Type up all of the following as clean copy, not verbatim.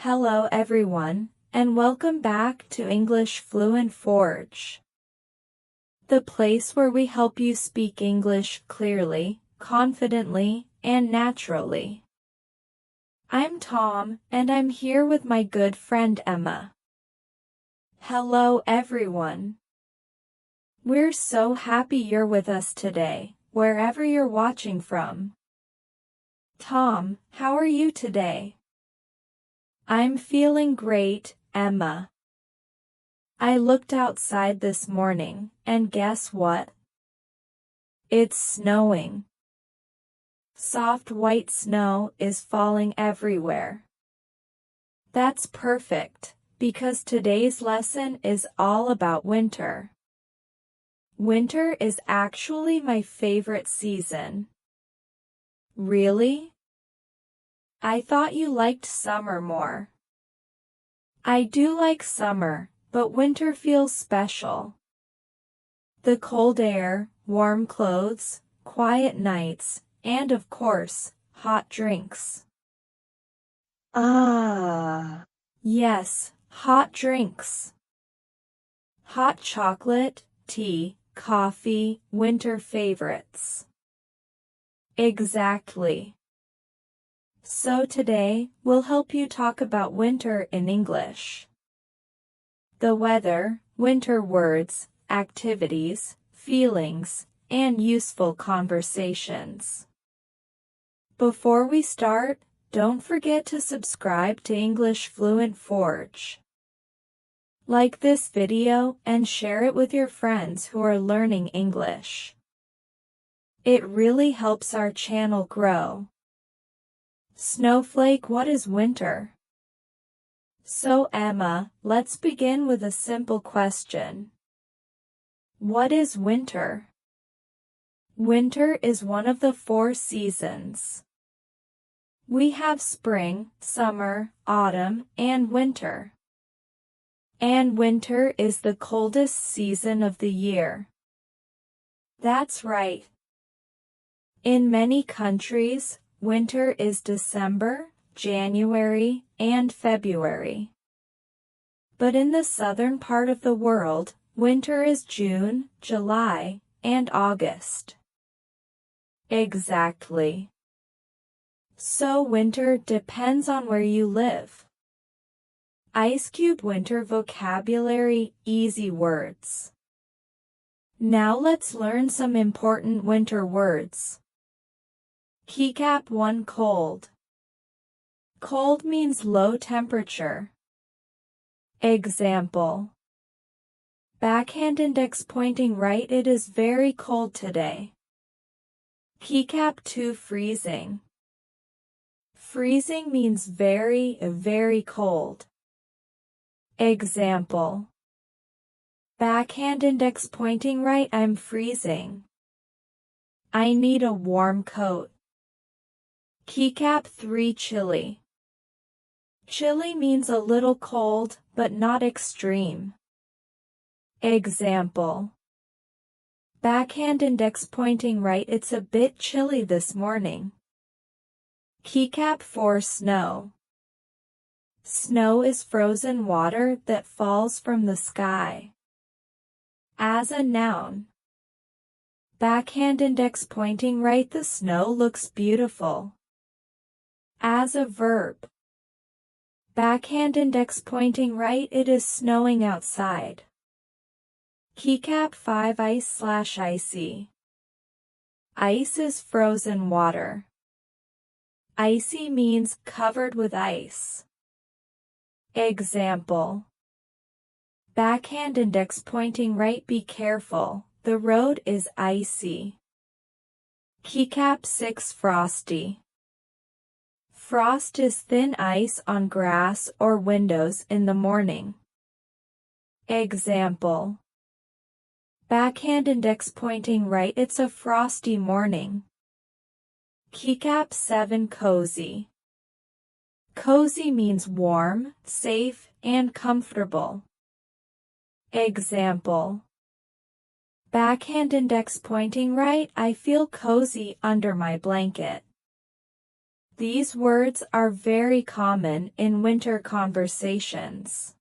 Hello everyone, and welcome back to EnglishFluentForge, the place where we help you speak English clearly, confidently, and naturally. I'm Tom, and I'm here with my good friend Emma. Hello everyone. We're so happy you're with us today, wherever you're watching from. Tom, how are you today? I'm feeling great, Emma. I looked outside this morning, and guess what? It's snowing. Soft white snow is falling everywhere. That's perfect, because today's lesson is all about winter. Winter is actually my favorite season. Really? I thought you liked summer more. I do like summer, but winter feels special. The cold air, warm clothes, quiet nights, and of course, hot drinks. Ah, yes, hot drinks. Hot chocolate, tea, coffee, winter favorites. Exactly. So today, we'll help you talk about winter in English. The weather, winter words, activities, feelings, and useful conversations. Before we start, don't forget to subscribe to EnglishFluentForge. Like this video and share it with your friends who are learning English. It really helps our channel grow. Snowflake, what is winter? So Emma, let's begin with a simple question. What is winter? Winter is one of the 4 seasons. We have spring, summer, autumn, and winter. And winter is the coldest season of the year. That's right. In many countries, winter is December, January, and February. But in the southern part of the world, winter is June, July, and August. Exactly. So winter depends on where you live. Ice Cube winter vocabulary, easy words. Now let's learn some important winter words. Keycap 1, cold. Cold means low temperature. Example. Backhand index pointing right, it is very cold today. Keycap 2, freezing. Freezing means very, very cold. Example. Backhand index pointing right, I'm freezing. I need a warm coat. Keycap 3, chilly. Chilly means a little cold, but not extreme. Example. Backhand index pointing right, it's a bit chilly this morning. Keycap 4, snow. Snow is frozen water that falls from the sky. As a noun. Backhand index pointing right, the snow looks beautiful. As a verb. Backhand index pointing right, it is snowing outside. Keycap 5, ice/icy. Ice is frozen water. Icy means covered with ice. Example. Backhand index pointing right, be careful, the road is icy. Keycap 6, frosty. Frost is thin ice on grass or windows in the morning. Example. Backhand index pointing right, it's a frosty morning. Keycap 7, cozy. Cozy means warm, safe, and comfortable. Example. Backhand index pointing right, I feel cozy under my blanket. These words are very common in winter conversations.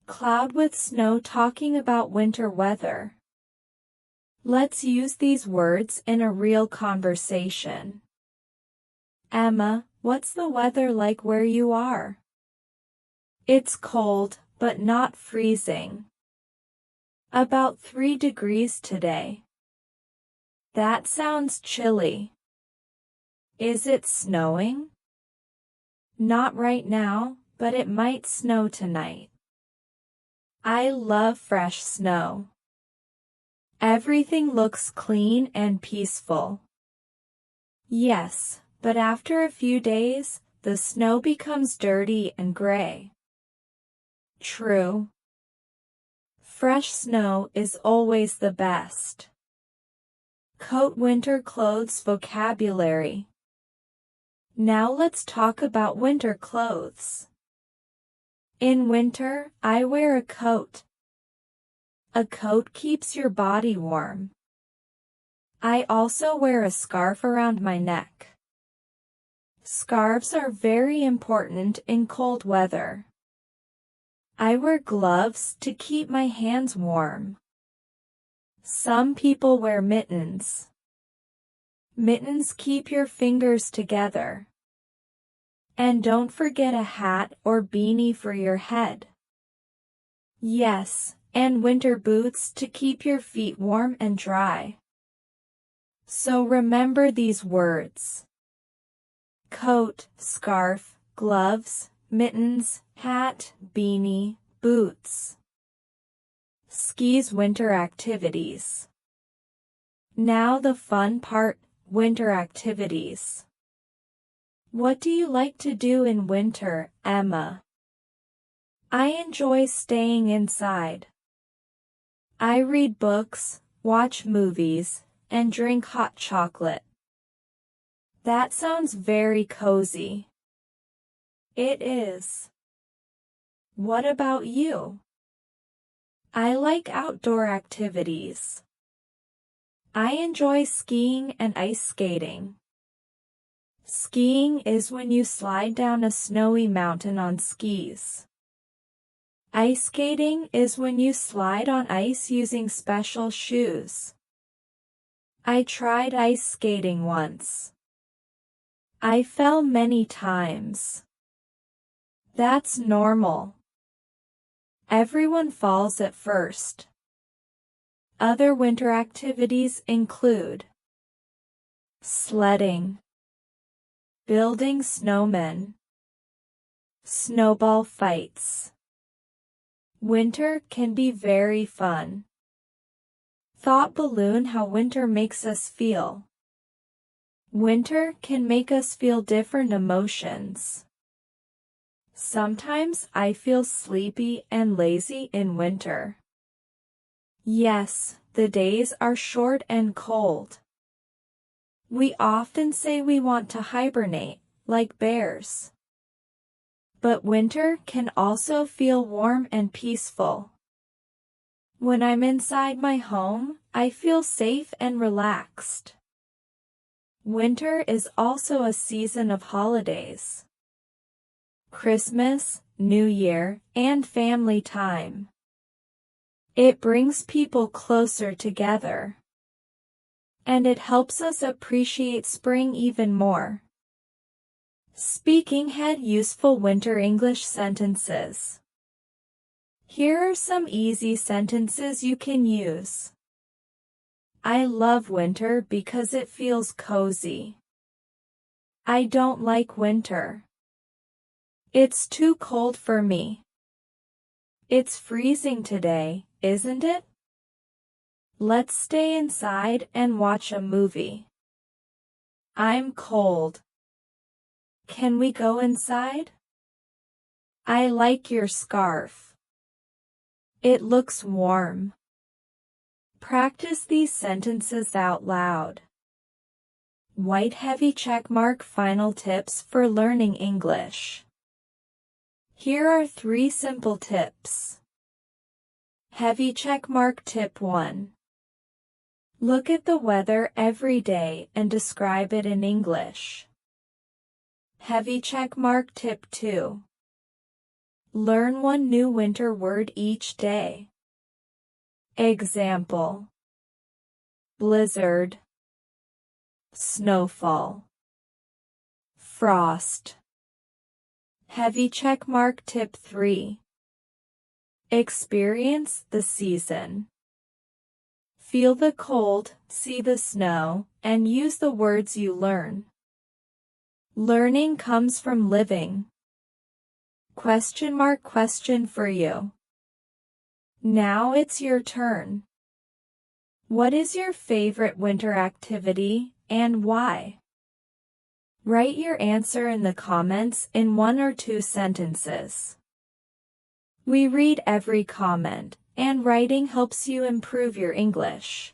Cloud with snow, talking about winter weather. Let's use these words in a real conversation. Emma, what's the weather like where you are? It's cold, but not freezing. About 3 degrees today. That sounds chilly. Is it snowing? Not right now, but it might snow tonight. I love fresh snow. Everything looks clean and peaceful. Yes, but after a few days, the snow becomes dirty and gray. True. Fresh snow is always the best. Coat, winter clothes vocabulary. Now let's talk about winter clothes. In winter, I wear a coat. A coat keeps your body warm. I also wear a scarf around my neck. Scarves are very important in cold weather. I wear gloves to keep my hands warm. Some people wear mittens. Mittens keep your fingers together. And don't forget a hat or beanie for your head. Yes, and winter boots to keep your feet warm and dry. So remember these words: coat, scarf, gloves, mittens, hat, beanie, boots. Skis, winter activities. Now the fun part, winter activities. What do you like to do in winter, Emma? I enjoy staying inside. I read books, watch movies, and drink hot chocolate. That sounds very cozy. It is. What about you? I like outdoor activities. I enjoy skiing and ice skating. Skiing is when you slide down a snowy mountain on skis. Ice skating is when you slide on ice using special shoes. I tried ice skating once. I fell many times. That's normal. Everyone falls at first. Other winter activities include sledding, building snowmen, snowball fights. Winter can be very fun. Thought balloon, how winter makes us feel. Winter can make us feel different emotions. Sometimes I feel sleepy and lazy in winter. Yes, the days are short and cold. We often say we want to hibernate, like bears. But winter can also feel warm and peaceful. When I'm inside my home, I feel safe and relaxed. Winter is also a season of holidays. Christmas, New Year, and family time. It brings people closer together. And it helps us appreciate spring even more. Speaking head, useful winter English sentences. Here are some easy sentences you can use. I love winter because it feels cozy. I don't like winter. It's too cold for me. It's freezing today, isn't it? Let's stay inside and watch a movie. I'm cold. Can we go inside? I like your scarf. It looks warm. Practice these sentences out loud. White heavy check mark. Final tips for learning English. Here are 3 simple tips. Heavy check mark. Tip 1. Look at the weather every day and describe it in English. Heavy check mark. Tip 2. Learn one new winter word each day. Example: blizzard, snowfall, frost. Heavy check mark. Tip 3. Experience the season. Feel the cold, see the snow, and use the words you learn. Learning comes from living. Question for you. Now it's your turn. What is your favorite winter activity, and why? Write your answer in the comments in 1 or 2 sentences. We read every comment, and writing helps you improve your English.